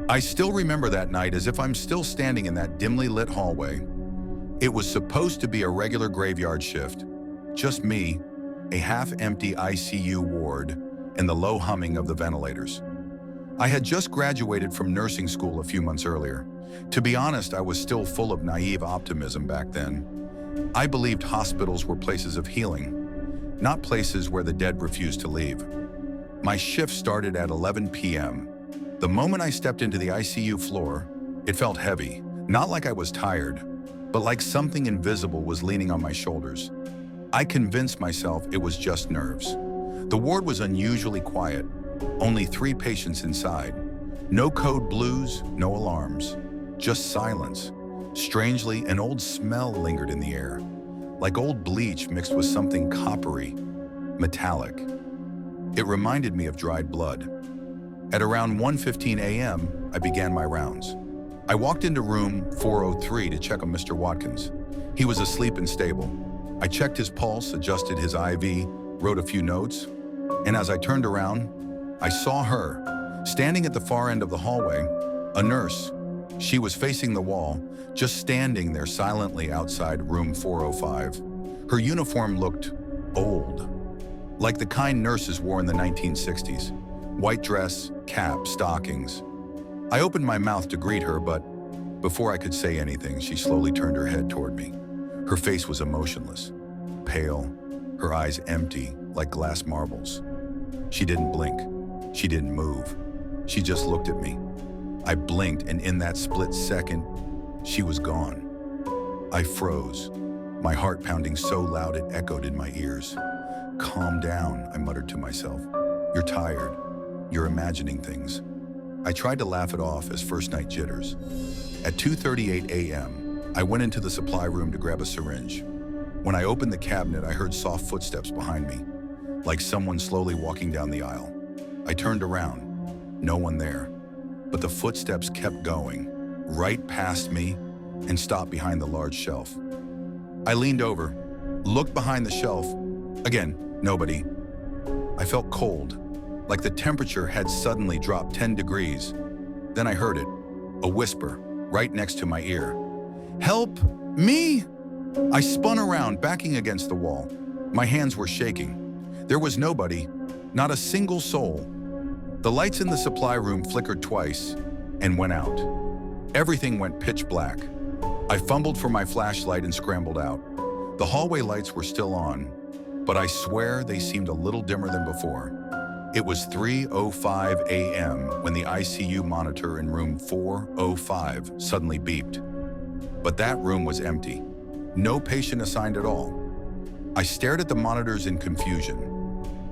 I still remember that night as if I'm still standing in that dimly lit hallway. It was supposed to be a regular graveyard shift. Just me, a half-empty ICU ward, and the low humming of the ventilators. I had just graduated from nursing school a few months earlier. To be honest, I was still full of naive optimism back then. I believed hospitals were places of healing, not places where the dead refused to leave. My shift started at 11 p.m. The moment I stepped into the ICU floor, it felt heavy, not like I was tired, but like something invisible was leaning on my shoulders. I convinced myself it was just nerves. The ward was unusually quiet, only 3 patients inside. No code blues, no alarms, just silence. Strangely, an old smell lingered in the air, like old bleach mixed with something coppery, metallic. It reminded me of dried blood. At around 1:15 a.m., I began my rounds. I walked into room 403 to check on Mr. Watkins. He was asleep and stable. I checked his pulse, adjusted his IV, wrote a few notes, and as I turned around, I saw her, standing at the far end of the hallway, a nurse. She was facing the wall, just standing there silently outside room 405. Her uniform looked old, like the kind nurses wore in the 1960s. White dress, cap, stockings. I opened my mouth to greet her, but before I could say anything, she slowly turned her head toward me. Her face was emotionless, pale, her eyes empty like glass marbles. She didn't blink. She didn't move. She just looked at me. I blinked, and in that split second, she was gone. I froze, my heart pounding so loud it echoed in my ears. "Calm down," I muttered to myself. "You're tired. You're imagining things." I tried to laugh it off as first night jitters. At 2:38 a.m., I went into the supply room to grab a syringe. When I opened the cabinet, I heard soft footsteps behind me, like someone slowly walking down the aisle. I turned around, no one there, but the footsteps kept going, right past me, and stopped behind the large shelf. I leaned over, looked behind the shelf. Again, nobody. I felt cold, like the temperature had suddenly dropped 10 degrees. Then I heard it, a whisper, right next to my ear. "Help me!" I spun around, backing against the wall. My hands were shaking. There was nobody, not a single soul. The lights in the supply room flickered twice and went out. Everything went pitch black. I fumbled for my flashlight and scrambled out. The hallway lights were still on, but I swear they seemed a little dimmer than before. It was 3:05 a.m. when the ICU monitor in room 405 suddenly beeped. But that room was empty. No patient assigned at all. I stared at the monitors in confusion.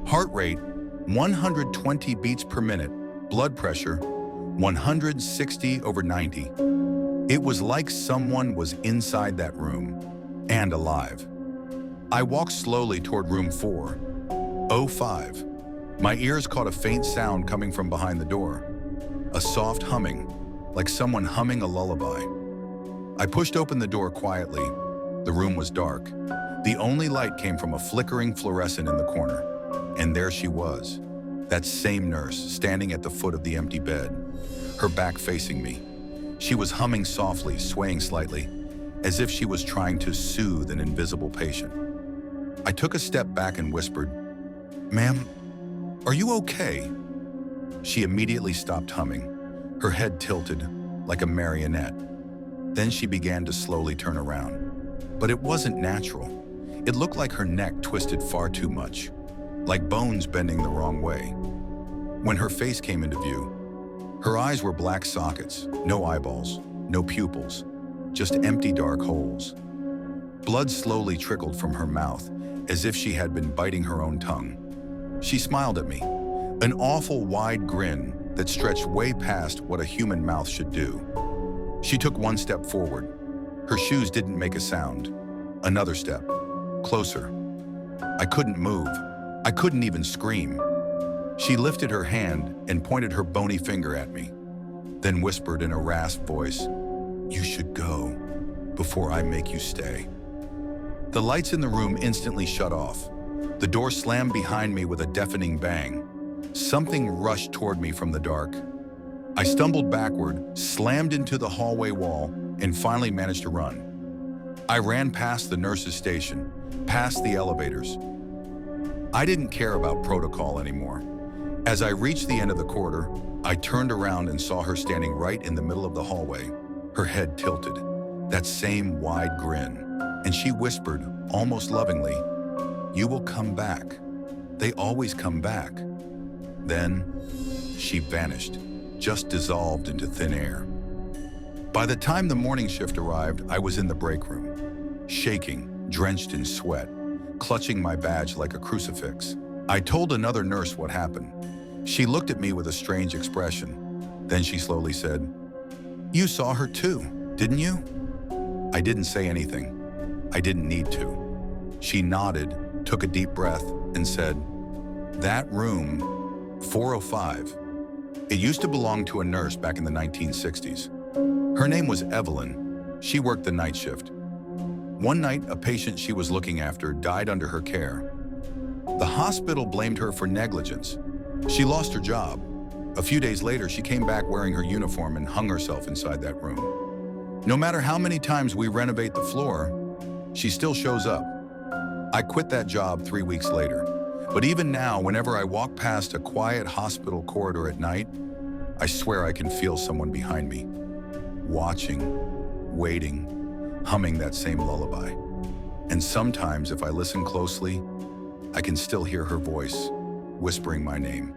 Heart rate, 120 beats per minute. Blood pressure, 160/90. It was like someone was inside that room, and alive. I walked slowly toward room 405. My ears caught a faint sound coming from behind the door. A soft humming, like someone humming a lullaby. I pushed open the door quietly. The room was dark. The only light came from a flickering fluorescent in the corner. And there she was, that same nurse, standing at the foot of the empty bed, her back facing me. She was humming softly, swaying slightly, as if she was trying to soothe an invisible patient. I took a step back and whispered, "Ma'am, are you okay?" She immediately stopped humming, her head tilted like a marionette. Then she began to slowly turn around. But it wasn't natural. It looked like her neck twisted far too much, like bones bending the wrong way. When her face came into view, her eyes were black sockets, no eyeballs, no pupils, just empty dark holes. Blood slowly trickled from her mouth, as if she had been biting her own tongue. She smiled at me, an awful wide grin that stretched way past what a human mouth should do. She took one step forward. Her shoes didn't make a sound. Another step, closer. I couldn't move. I couldn't even scream. She lifted her hand and pointed her bony finger at me, then whispered in a rasped voice, "You should go before I make you stay." The lights in the room instantly shut off. The door slammed behind me with a deafening bang. Something rushed toward me from the dark. I stumbled backward, slammed into the hallway wall, and finally managed to run. I ran past the nurse's station, past the elevators. I didn't care about protocol anymore. As I reached the end of the corridor, I turned around and saw her standing right in the middle of the hallway, her head tilted, that same wide grin. And she whispered, almost lovingly, "You will come back. They always come back." Then she vanished, just dissolved into thin air. By the time the morning shift arrived, I was in the break room, shaking, drenched in sweat, clutching my badge like a crucifix. I told another nurse what happened. She looked at me with a strange expression. Then she slowly said, "You saw her too, didn't you?" I didn't say anything. I didn't need to. She nodded, took a deep breath, and said, "That room, 405, it used to belong to a nurse back in the 1960s. Her name was Evelyn. She worked the night shift. One night, a patient she was looking after died under her care. The hospital blamed her for negligence. She lost her job. A few days later, she came back wearing her uniform and hung herself inside that room. No matter how many times we renovate the floor, she still shows up. I quit that job 3 weeks later. But even now, whenever I walk past a quiet hospital corridor at night, I swear I can feel someone behind me, watching, waiting, humming that same lullaby. And sometimes, if I listen closely, I can still hear her voice, whispering my name.